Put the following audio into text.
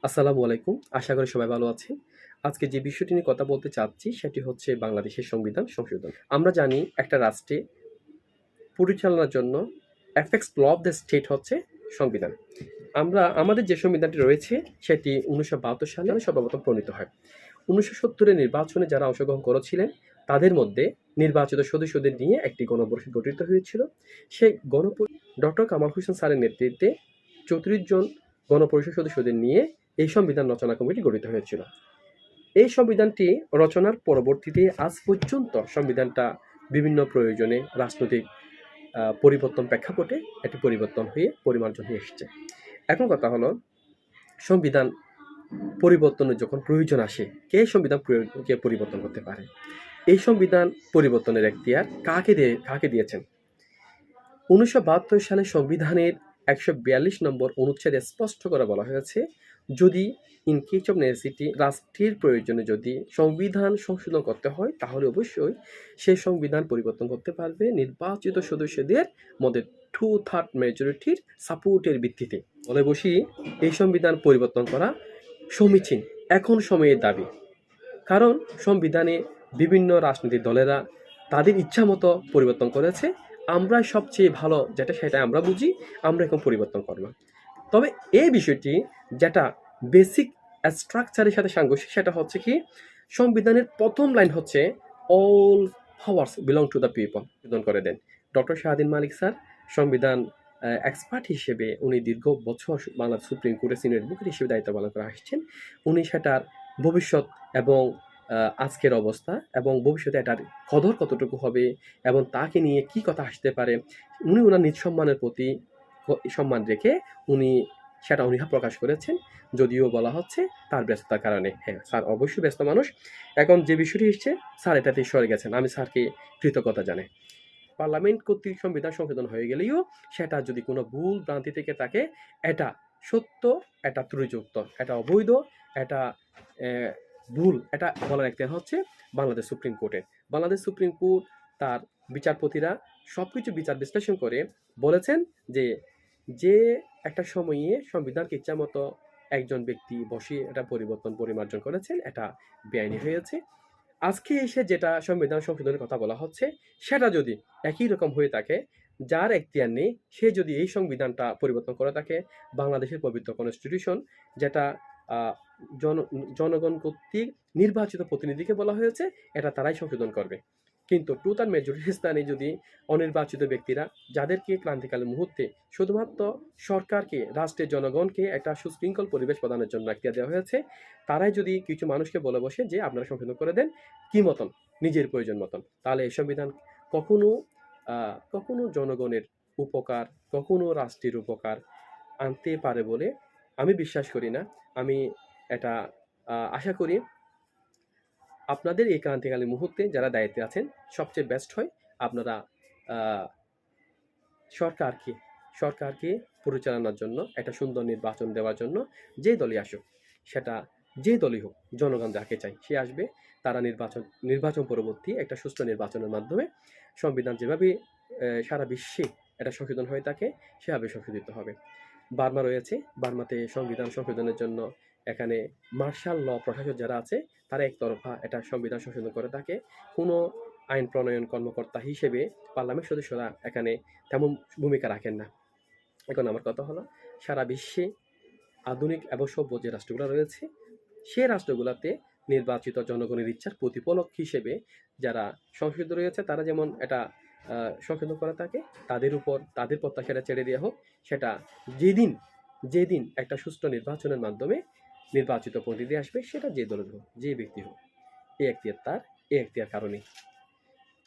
আসসালামু আলাইকুম। আশা করি সবাই ভালো আছেন। আজকে যে বিষয়টি নিয়ে কথা বলতে চাচ্ছি সেটি হচ্ছে বাংলাদেশের সংবিধান সংশোধন। আমরা জানি একটা রাষ্ট্রে পরিচালনার জন্য apex law of the state হচ্ছে সংবিধান। আমাদের যে সংবিধানটি রয়েছে সেটি ১৯৭২ সালে সর্বপ্রথম প্রণীত হয়। ১৯৭০ এর নির্বাচনে যারা অংশগ্রহণ করেছিলেন তাদের মধ্যে নির্বাচিত সদস্যদের নিয়ে একটি গণপরিষদ গঠিত হয়েছিল। সেই ডক্টর কামাল হোসেন স্যারের নেতৃত্বে ৩৪ জন গণপরিষদ সদস্যদের নিয়ে এই সংবিধান রচনা কমিটি গঠিত হয়েছিল। এই সংবিধানটি রচনার পরবর্তীতে আজ পর্যন্ত সংবিধানটা বিভিন্ন প্রয়োজনে রাজনৈতিক পরিবর্তন প্রেক্ষাপটে একটি পরিবর্তন হয়ে পরিমার্জন হয়ে এসছে। এখন কথা হলো, সংবিধান পরিবর্তনের যখন প্রয়োজন আসে, কে সংবিধান কে পরিবর্তন করতে পারে? এই সংবিধান পরিবর্তনের এখতিয়ার কাকে দিয়েছেন? ১৯৭২ সালে সংবিধানের ১৪২ নম্বর অনুচ্ছেদে স্পষ্ট করে বলা হয়েছে, যদি ইন কেস অফ নেসেসিটি রাষ্ট্রের প্রয়োজনে যদি সংবিধান সংশোধন করতে হয় তাহলে অবশ্যই সেই সংবিধান পরিবর্তন করতে পারবে নির্বাচিত সদস্যদের মধ্যে 2/3 মেজরিটির সাপোর্টের ভিত্তিতে। বলে বসি এই সংবিধান পরিবর্তন করা সমীচীন, এখন সময়ের দাবি। কারণ সংবিধানে বিভিন্ন রাজনৈতিক দলেরা তাদের ইচ্ছা মতো পরিবর্তন করেছে। আমরা সবচেয়ে ভালো যেটা সেটা আমরা বুঝি, আমরা এখন পরিবর্তন করব। তবে এই বিষয়টি যেটা বেসিক স্ট্রাকচারের সাথে সাংঘর্ষিক, সেটা হচ্ছে কি, সংবিধানের প্রথম লাইন হচ্ছে all powers belong to the people করে দেন। ডক্টর শাহদিন মালিক স্যার সংবিধান এক্সপার্ট হিসেবে উনি দীর্ঘ বছর বাংলাদেশ সুপ্রিম কোর্টের সিনিয়র অ্যাডভোকেট হিসেবে দায়িত্ব পালন করে আসছেন। উনি সেটার ভবিষ্যৎ এবং আজকের অবস্থা এবং ভবিষ্যতে এটার কদর কতটুকু হবে এবং তাকে নিয়ে কি কথা আসতে পারে, উনি ওনার নিজ সম্মানের প্রতি সম্মান রেখে উনি সেটা অনীহা প্রকাশ করেছেন। যদিও বলা হচ্ছে তার ব্যস্ততার কারণে। হ্যাঁ, স্যার অবশ্যই ব্যস্ত মানুষ। এখন যে বিষয়টি এসছে, স্যার এটাতে সরে গেছেন, আমি স্যারকে কৃতজ্ঞতা জানাই। পার্লামেন্ট কর্তৃক সংবিধান সংশোধন হয়ে গেলেও সেটা যদি কোনো ভুল ভ্রান্তি থেকে থাকে, এটা সত্য, এটা ত্রুটিযুক্ত, এটা অবৈধ, এটা ভুল, এটা বলার এখতিয়ার হচ্ছে বাংলাদেশ সুপ্রিম কোর্টের। বাংলাদেশ সুপ্রিম কোর্ট তার বিচারপতিরা সবকিছু বিচার বিশ্লেষণ করে বলেছেন যে যে একটা সময়ে সংবিধানকে ইচ্ছা মতো একজন ব্যক্তি বসিয়ে এটা পরিমার্জন করেছেন, এটা বেআইনি হয়েছে। আজকে এসে যেটা সংবিধান সংশোধনের কথা বলা হচ্ছে, সেটা যদি একই রকম হয়ে থাকে, যার এখতিয়ার নেই সে যদি এই সংবিধানটা পরিবর্তন করে থাকে, বাংলাদেশের পবিত্র কনস্টিটিউশন যেটা জনগণ কর্তৃক নির্বাচিত প্রতিনিধিকে বলা হয়েছে, এটা তারাই সংশোধন করবে। কিন্তু ট্রুথ অ্যান্ড মেজরিটি স্থানে যদি অনির্বাচিত ব্যক্তিরা, যাদেরকে ক্রান্তিকালের মুহূর্তে শুধুমাত্র সরকারকে, রাষ্ট্রের জনগণকে একটা সুশৃঙ্খল পরিবেশ প্রদানের জন্য এখতিয়ার দেওয়া হয়েছে, তারাই যদি কিছু মানুষকে বলে বসে যে আপনারা সংশোধন করে দেন কি মতন, নিজের প্রয়োজন মতন, তাহলে এই সংবিধান কখনো কখনো জনগণের উপকার, কখনো রাষ্ট্রের উপকার আনতে পারে বলে আমি বিশ্বাস করি না। আমি এটা আশা করি আপনাদের এই ক্রান্তিকালীন মুহূর্তে যারা দায়িত্বে আছেন, সবচেয়ে বেস্ট হয় আপনারা সরকারকে পরিচালনার জন্য একটা সুন্দর নির্বাচন দেওয়ার জন্য যে দলই আসুক, সেটা যে দলই হোক, জনগণ যাকে চায় সে আসবে। তারা নির্বাচন পরবর্তী একটা সুষ্ঠু নির্বাচনের মাধ্যমে সংবিধান যেভাবে সারা বিশ্বে এটা সংশোধন হয়ে থাকে সেভাবে সংশোধিত হবে। বার্মা রয়েছে, বার্মাতে সংবিধান সংশোধনের জন্য এখানে মার্শাল ল প্রশাসক যারা আছে তারা একতরফা এটা সংবিধান সংশোধন করে থাকে। কোনো আইন প্রণয়ন কর্মকর্তা হিসেবে পার্লামেন্ট সদস্যরা এখানে তেমন ভূমিকা রাখেন না। এখন আমার কথা হলো, সারা বিশ্বে আধুনিক এবং সভ্য যে রাষ্ট্রগুলো রয়েছে, সে রাষ্ট্রগুলোতে নির্বাচিত জনগণের ইচ্ছার প্রতিফলক হিসেবে যারা সংসদ রয়েছে তারা যেমন এটা সংশোধন করা থাকে, তাদের উপর তাদের প্রত্যাশাটা ছেড়ে দেওয়া হোক। সেটা যেদিন একটা সুষ্ঠু নির্বাচনের মাধ্যমে নির্বাচিত প্রতিনিধি আসবে, সেটা যে দলের হোক, যে ব্যক্তি হোক, এই এখতিয়ার কারণে